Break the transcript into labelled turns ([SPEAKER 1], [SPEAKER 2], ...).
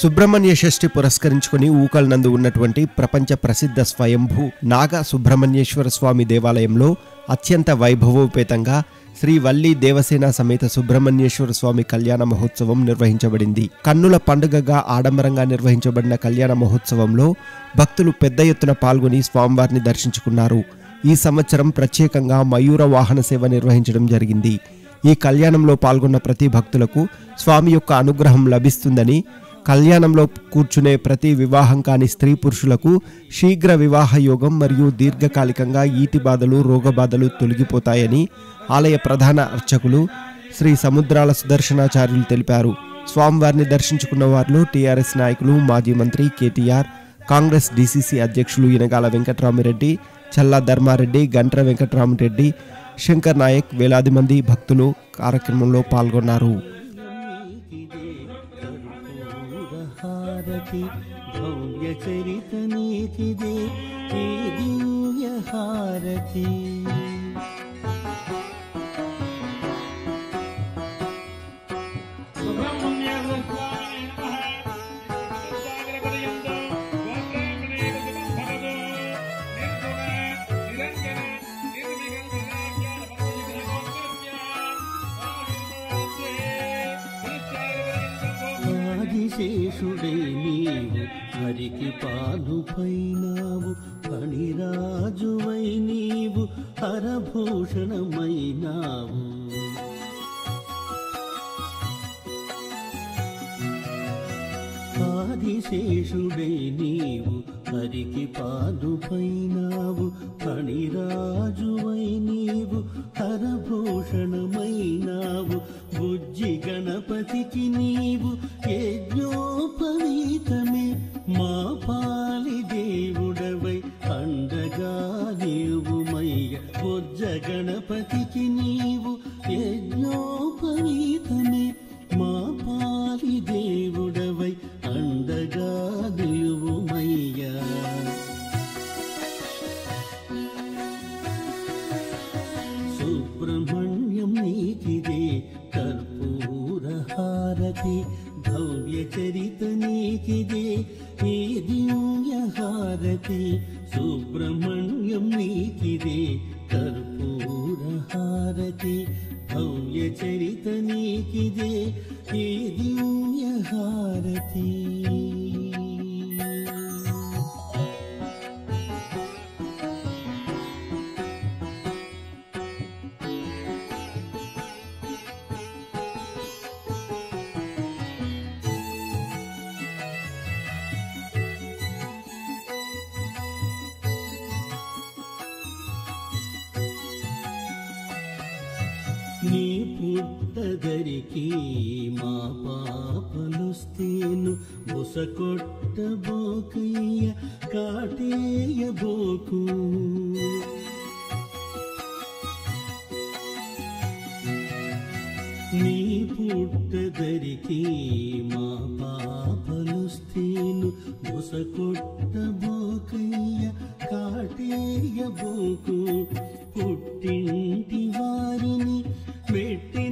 [SPEAKER 1] సుబ్రహ్మణ్య షష్ఠి పురస్కరించుకుని ఊకల్ నందు ఉన్నటువంటి ప్రపంచ ప్రసిద్ధ స్వయంభూ నాగ సుబ్రహ్మణ్యేశ్వర స్వామి దేవాలయంలో అత్యంత వైభవోపేతంగా శ్రీ వల్లి దేవసేన సమేత సుబ్రహ్మణ్యేశ్వర స్వామి కళ్యాణ మహోత్సవం నిర్వహించబడింది. కన్నుల పండుగగా ఆడంబరంగా నిర్వహించబడిన కళ్యాణ మహోత్సవంలో భక్తులు పెద్ద ఎత్తున పాల్గొని స్వామివారిని దర్శించుకున్నారు. ఈ సంవత్సరం ప్రత్యేకంగా మయూర వాహన సేవ నిర్వహించడం జరిగింది. ఈ కళ్యాణంలో పాల్గొన్న ప్రతి భక్తులకు స్వామి యొక్క అనుగ్రహం లభిస్తుందని, కళ్యాణంలో కూర్చునే ప్రతి వివాహం కాని స్త్రీ పురుషులకు శీఘ్ర వివాహ యోగం మరియు దీర్ఘకాలికంగా ఈతి బాధలు రోగబాధలు తొలగిపోతాయని ఆలయ ప్రధాన అర్చకులు శ్రీ సముద్రాల సుదర్శనాచార్యులు తెలిపారు. స్వామివారిని దర్శించుకున్న వారిలో టీఆర్ఎస్ నాయకులు, మాజీ మంత్రి కేటీఆర్, కాంగ్రెస్ డీసీసీ అధ్యక్షులు యనగాల వెంకట్రామిరెడ్డి, చల్లా ధర్మారెడ్డి, గంట్ర వెంకట్రామిరెడ్డి, శంకర్ నాయక్, వేలాది మంది భక్తులు కార్యక్రమంలో పాల్గొన్నారు.
[SPEAKER 2] భవ్య చరిత నీతిదే ఈ దివ్య హారతి. ఆదిశేషుడై నీవు హరికి పాలుపైనావు, ఫణిరాజువై నీవు హరభూషణమైనావు. ఆదిశేషుడై నీవు హరికి పాలుపైనావు, ఫణిరాజువై నీవు హరభూషణమైనావు. బుజ్జి గణపతికి నీవు యజ్ఞోపవీతమే, మా పాలి దేవుడవై అండగా నీవుమయ్య. బుజ్జ గణపతికి నీవు యజ్ఞోపవీతమే, మా పాలి దేవుడవై అండగా నీవుమయ్య. సుబ్రహ్మణ్యం నీకిదే కర్పూర హారతి, భవ్య చరిత నీకిదే ఈ దివ్య హారతి. సుబ్రహ్మణ్యం నీకిదే కర్పూర హారతి, భవ్య చరిత నీకిదే ఈ దివ్య హారతి. నీ పుట్టదరికి మా పాపలుస్తేను, బుసకొట్టబోకయ్య కాటేయబోకు. నీ పుట్టదరికి మా పాపలుస్తేను, బుసకొట్టబోకయ్య కాటేయబోకు. పుట్టింటి వారిని మెట్టి